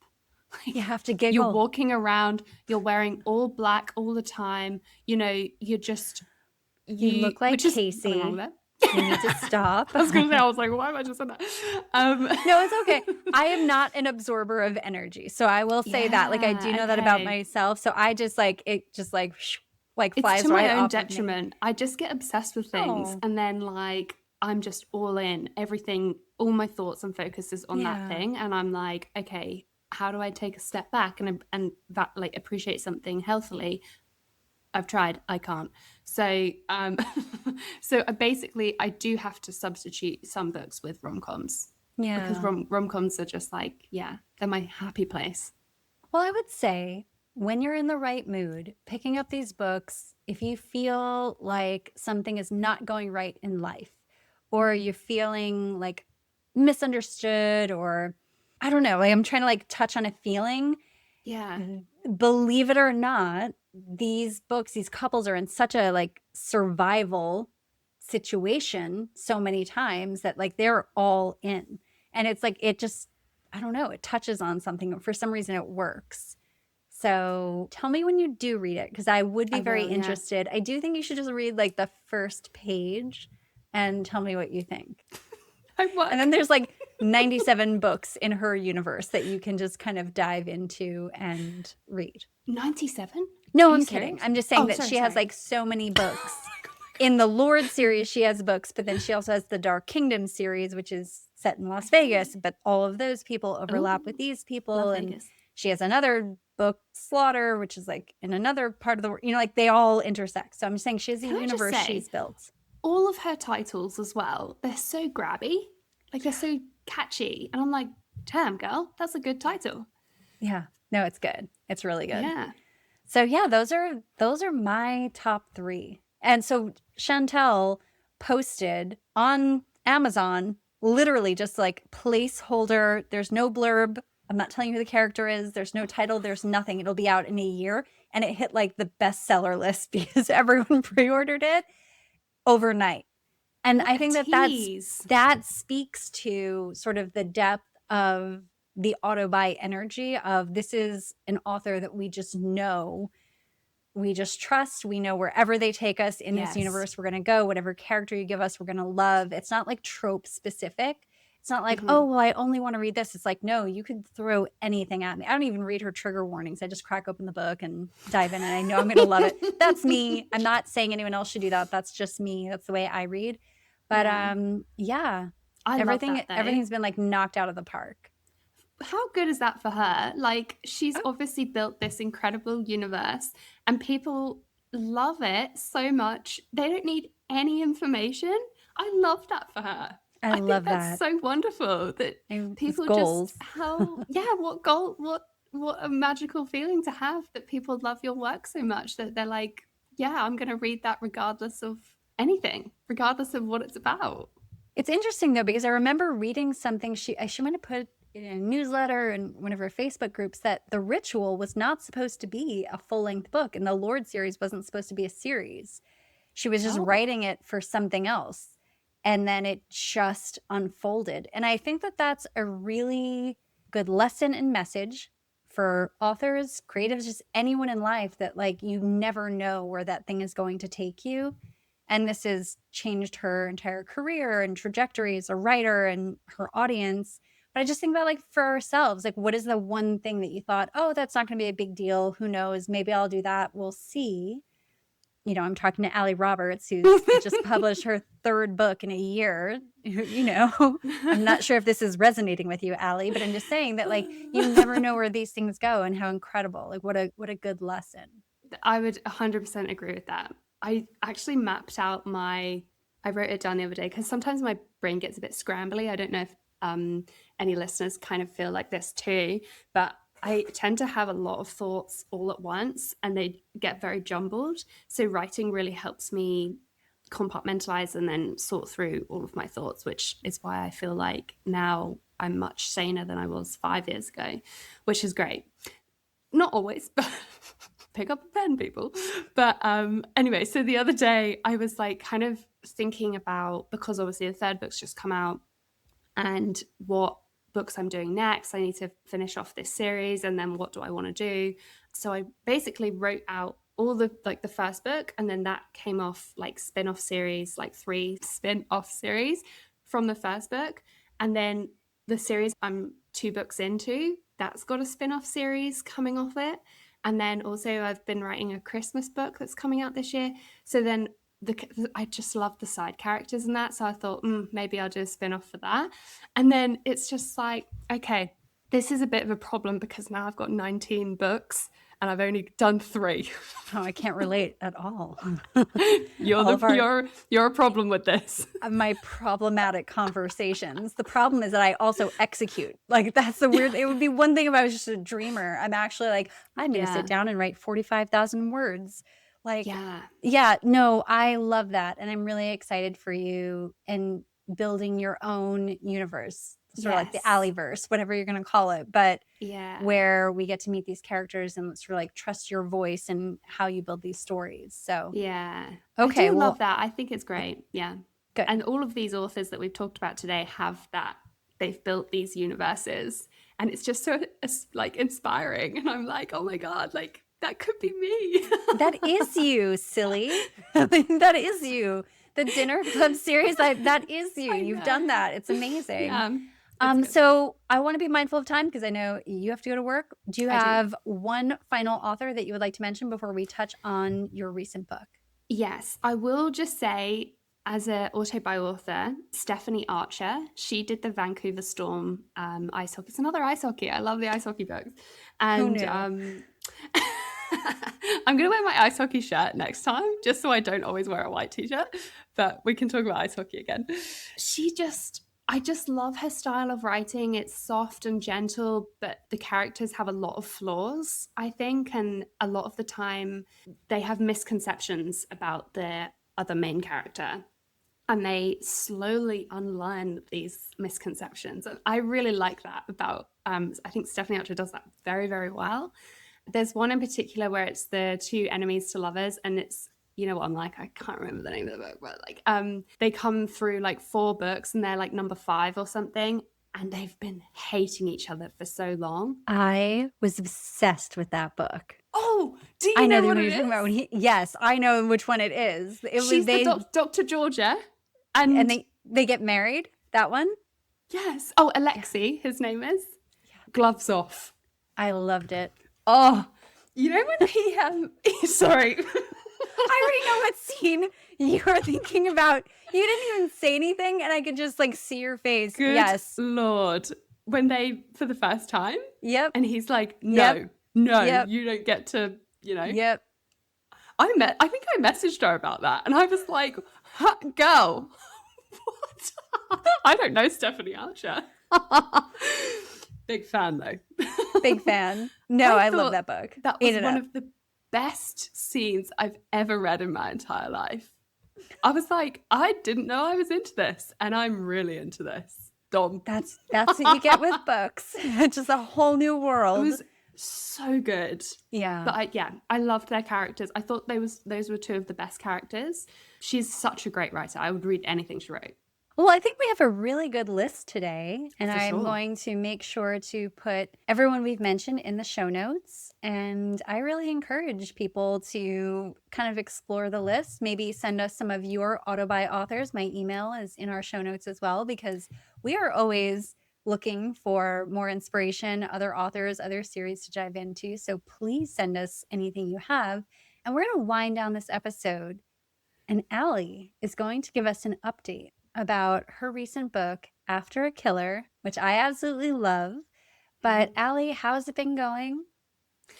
Speaker 1: Like, you have to giggle.
Speaker 2: You're walking around, you're wearing all black all the time. You know, you
Speaker 1: look like Casey. You need to stop.
Speaker 2: I was like, why am I just saying that?
Speaker 1: No, it's okay. I am not an absorber of energy. So I will say that. Like, I do know that about myself. So I just like, it just like flies
Speaker 2: it's to
Speaker 1: right
Speaker 2: my own
Speaker 1: off
Speaker 2: detriment. I just get obsessed with things. And then like, I'm just all in. Everything, all my thoughts and focus is on that thing. And I'm like, okay, how do I take a step back and that like appreciate something healthily? I've tried. I can't. So, so I do have to substitute some books with rom-coms. Yeah. Because rom-coms are just like, they're my happy place.
Speaker 1: Well, I would say when you're in the right mood, picking up these books, if you feel like something is not going right in life, or you're feeling like misunderstood, or I don't know, like I'm trying to like touch on a feeling.
Speaker 2: Yeah.
Speaker 1: Believe it or not, these books, these couples are in such a like survival situation so many times that like they're all in. And it's like, it just, I don't know, it touches on something. For some reason it works. So tell me when you do read it, because I would be very interested. I do think you should just read like the first page and tell me what you think. And then there's like 97 books in her universe that you can just kind of dive into and read.
Speaker 2: 97?
Speaker 1: No, I'm kidding. I'm just saying that she has like so many books. In the Lord series, she has books, but then she also has the Dark Kingdom series, which is set in Las Vegas. But all of those people overlap with these people. And Vegas. She has another book, Slaughter, which is like in another part of the world. You know, like they all intersect. So I'm just saying she has a universe she's built.
Speaker 2: All of her titles as well, they're so grabby. Like they're so catchy. And I'm like, damn, girl, that's a good title.
Speaker 1: Yeah. No, it's good. It's really good.
Speaker 2: Yeah.
Speaker 1: So yeah, those are my top 3. And so Chantel posted on Amazon, literally just like placeholder. There's no blurb. I'm not telling you who the character is. There's no title. There's nothing. It'll be out in a year. And it hit like the bestseller list because everyone pre-ordered it overnight. And I think that speaks to sort of the depth of the auto-buy energy of this is an author that we just know, we just trust, we know wherever they take us in this universe, we're going to go. Whatever character you give us, we're going to love. It's not like trope specific. It's not like, oh, well, I only want to read this. It's like, no, you could throw anything at me. I don't even read her trigger warnings. I just crack open the book and dive in and I know I'm going to love it. That's me. I'm not saying anyone else should do that. That's just me. That's the way I read. But everything's been like knocked out of the park.
Speaker 2: How good is that for her? Like she's obviously built this incredible universe and people love it so much. They don't need any information. I love that for her.
Speaker 1: I love
Speaker 2: think that's so wonderful that people just what a magical feeling to have that people love your work so much that they're like, yeah, I'm going to read that regardless of anything, regardless of what it's about.
Speaker 1: It's interesting though, because I remember reading something she might have put in a newsletter and one of her Facebook groups that The Ritual was not supposed to be a full-length book and the Lord series wasn't supposed to be a series. She was just writing it for something else. and then it just unfolded. And I think that that's a really good lesson and message for authors, creatives, just anyone in life, that like you never know where that thing is going to take you. And this has changed her entire career and trajectory as a writer and her audience. But I just think about, like, for ourselves, like, what is the one thing that you thought, oh, that's not going to be a big deal. Who knows? Maybe I'll do that. We'll see. You know, I'm talking to Allie Roberts, who's just published her 3rd book in a year. You know, I'm not sure if this is resonating with you, Allie, but I'm just saying that, like, you never know where these things go and how incredible. Like, what a good lesson.
Speaker 2: I would 100% agree with that. I actually mapped out I wrote it down the other day because sometimes my brain gets a bit scrambly. I don't know if any listeners kind of feel like this too, but I tend to have a lot of thoughts all at once and they get very jumbled. So writing really helps me compartmentalize and then sort through all of my thoughts, which is why I feel like now I'm much saner than I was 5 years ago, which is great. Not always, but pick up a pen, people. But anyway, so the other day I was like kind of thinking about, because obviously the 3rd book's just come out, and what books I'm doing next. I need to finish off this series, and then what do I want to do? So I basically wrote out all the 1st book, and then that came off like spin-off series, like 3 spin-off series from the 1st book. And then the series I'm 2 books into, that's got a spin-off series coming off it. And then also I've been writing a Christmas book that's coming out this year. So then I just love the side characters in that. So I thought, maybe I'll do a spin-off for that. And then it's just like, okay, this is a bit of a problem because now I've got 19 books and I've only done 3.
Speaker 1: Oh, I can't relate at all.
Speaker 2: You're a problem with this.
Speaker 1: My problematic conversations. The problem is that I also execute. Like, that's the weird. It would be one thing if I was just a dreamer. I'm actually like, I'm going to sit down and write 45,000 words. Like, no, I love that. And I'm really excited for you and building your own universe, sort of like the Alleyverse, whatever you're going to call it. But where we get to meet these characters and sort of like trust your voice and how you build these stories. So,
Speaker 2: okay. I love that. I think it's great. Yeah.
Speaker 1: Good.
Speaker 2: And all of these authors that we've talked about today have that. They've built these universes and it's just so like inspiring. And I'm like, oh my God, like, that could be me.
Speaker 1: That is you, silly. That is you. The Dinner Club series, that is you. You've done that. It's amazing.
Speaker 2: Yeah,
Speaker 1: so I want to be mindful of time because I know you have to go to work. Do you have one final author that you would like to mention before we touch on your recent book?
Speaker 2: Yes, I will just say, as an auto-buy author, Stephanie Archer, she did the Vancouver Storm ice hockey. It's another ice hockey. I love the ice hockey books. And I'm going to wear my ice hockey shirt next time, just so I don't always wear a white t-shirt, but we can talk about ice hockey again. I just love her style of writing. It's soft and gentle, but the characters have a lot of flaws, I think, and a lot of the time they have misconceptions about their other main character. And they slowly unlearn these misconceptions. And I really like that about, I think Stephanie Archer does that very, very well. There's one in particular where it's the 2 enemies to lovers, and it's, you know what I'm like, I can't remember the name of the book, but like they come through like 4 books and they're like number 5 or something, and they've been hating each other for so long.
Speaker 1: I was obsessed with that book.
Speaker 2: Oh, do you know what it is?
Speaker 1: Yes, I know which one it is.
Speaker 2: She's the Dr. Georgia. And
Speaker 1: they get married, that one?
Speaker 2: Yes. Oh, Alexei, his name is. Yeah. Gloves off.
Speaker 1: I loved it.
Speaker 2: Oh, you know when he sorry.
Speaker 1: I already know what scene you're thinking about. You didn't even say anything and I could just like see your face.
Speaker 2: Good
Speaker 1: yes.
Speaker 2: Lord. When they, for the first time.
Speaker 1: Yep.
Speaker 2: And he's like, no, you don't get to, you know.
Speaker 1: Yep.
Speaker 2: I think I messaged her about that and I was like, girl, what? I don't know Stephanie Archer. Big fan though.
Speaker 1: Big fan. No, I love that book.
Speaker 2: That was one of the best scenes I've ever read in my entire life. I was like, I didn't know I was into this, and I'm really into this. Dom.
Speaker 1: That's what you get with books. It's just a whole new world.
Speaker 2: It was so good.
Speaker 1: Yeah.
Speaker 2: But I loved their characters. I thought those were 2 of the best characters. She's such a great writer. I would read anything she wrote.
Speaker 1: Well, I think we have a really good list today, and
Speaker 2: For
Speaker 1: I'm
Speaker 2: sure.
Speaker 1: going to make sure to put everyone we've mentioned in the show notes. And I really encourage people to kind of explore the list. Maybe send us some of your auto-buy authors. My email is in our show notes as well, because we are always looking for more inspiration, other authors, other series to dive into. So please send us anything you have. And we're going to wind down this episode. And Allie is going to give us an update about her recent book, After a Killer, which I absolutely love. But Allie, how's it been going?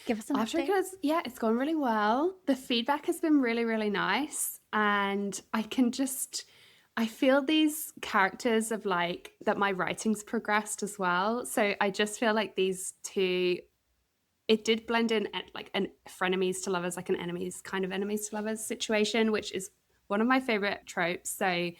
Speaker 1: Give us an update.
Speaker 2: Yeah, it's gone really well. The feedback has been really, really nice. And I feel these characters of like that my writing's progressed as well. So I just feel like these two, it did blend in at like an frenemies to lovers, like an enemies to lovers situation, which is one of my favorite tropes. So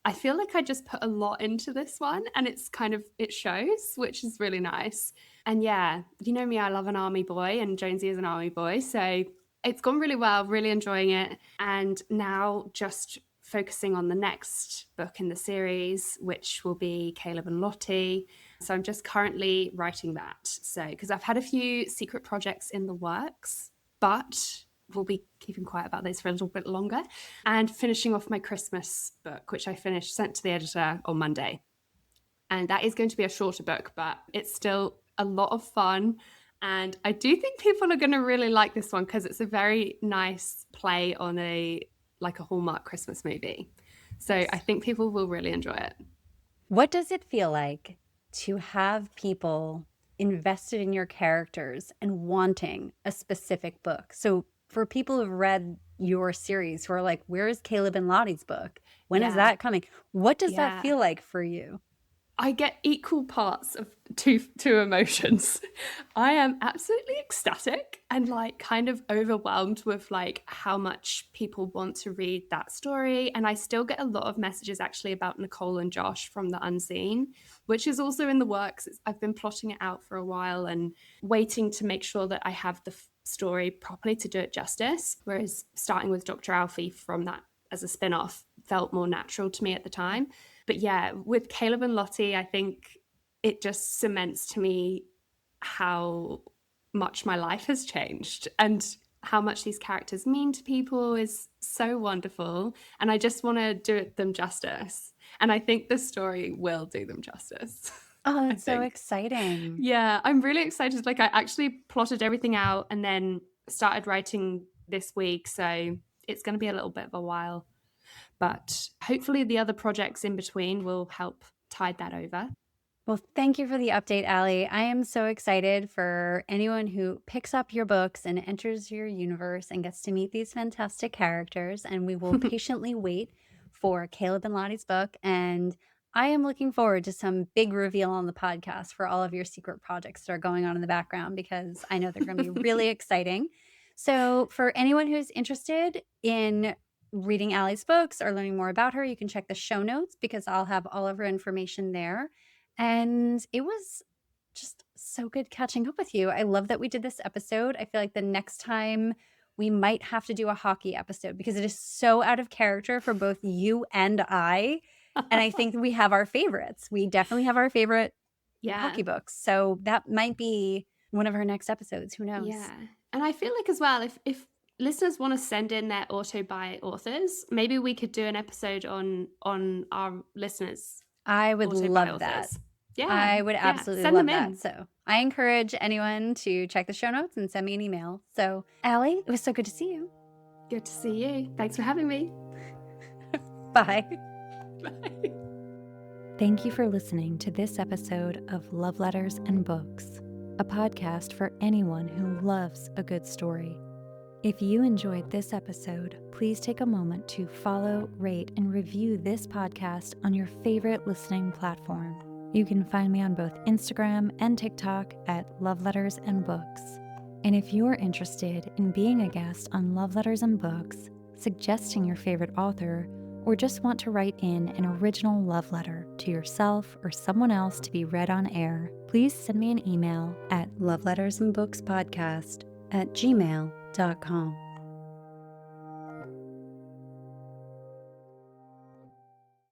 Speaker 2: I feel like I just put a lot into this one, and it shows, which is really nice. And yeah, you know me, I love an army boy, and Jonesy is an army boy. So it's gone really well, really enjoying it. And now just focusing on the next book in the series, which will be Caleb and Lottie. So I'm just currently writing that. So, because I've had a few secret projects in the works, but we'll be keeping quiet about those for a little bit longer, and finishing off my Christmas book, which I sent to the editor on Monday. And that is going to be a shorter book, but it's still a lot of fun. And I do think people are going to really like this one because it's a very nice play on a Hallmark Christmas movie. So I think people will really enjoy it.
Speaker 1: What does it feel like to have people invested in your characters and wanting a specific book? So for people who've read your series who are like, where's Caleb and Lottie's book? When is that coming? What does that feel like for you?
Speaker 2: I get equal parts of two emotions. I am absolutely ecstatic and like kind of overwhelmed with like how much people want to read that story. And I still get a lot of messages actually about Nicole and Josh from The Unseen, which is also in the works. I've been plotting it out for a while and waiting to make sure that I have the story properly to do it justice. Whereas starting with Dr. Alfie from that as a spin-off felt more natural to me at the time. But yeah, with Caleb and Lottie, I think it just cements to me how much my life has changed and how much these characters mean to people is so wonderful. And I just want to do them justice. And I think the story will do them justice.
Speaker 1: Oh, that's so exciting.
Speaker 2: Yeah, I'm really excited. Like I actually plotted everything out and then started writing this week. So it's going to be a little bit of a while. But hopefully the other projects in between will help tide that over.
Speaker 1: Well, thank you for the update, Allie. I am so excited for anyone who picks up your books and enters your universe and gets to meet these fantastic characters. And we will patiently wait for Caleb and Lottie's book. And I am looking forward to some big reveal on the podcast for all of your secret projects that are going on in the background, because I know they're going to be really exciting. So for anyone who's interested in reading Allie's books or learning more about her, you can check the show notes because I'll have all of her information there. And it was just so good catching up with you. I love that we did this episode. I feel like the next time we might have to do a hockey episode because it is so out of character for both you and I. And I think we have our favorites. We definitely have our favorite hockey books. So that might be one of our next episodes. Who knows?
Speaker 2: Yeah. And I feel like as well, if listeners want to send in their auto-buy authors, maybe we could do an episode on our listeners.
Speaker 1: I would love that.
Speaker 2: Yeah.
Speaker 1: I would absolutely love that. So I encourage anyone to check the show notes and send me an email. So Allie, it was so good to see you.
Speaker 2: Good to see you. Thanks for having me.
Speaker 1: Bye.
Speaker 2: Bye.
Speaker 1: Thank you for listening to this episode of Love Letters and Books, a podcast for anyone who loves a good story. If you enjoyed this episode, please take a moment to follow, rate, and review this podcast on your favorite listening platform. You can find me on both Instagram and TikTok at Love Letters and Books. And if you're interested in being a guest on Love Letters and Books, suggesting your favorite author, or just want to write in an original love letter to yourself or someone else to be read on air, please send me an email at lovelettersandbookspodcast@gmail.com.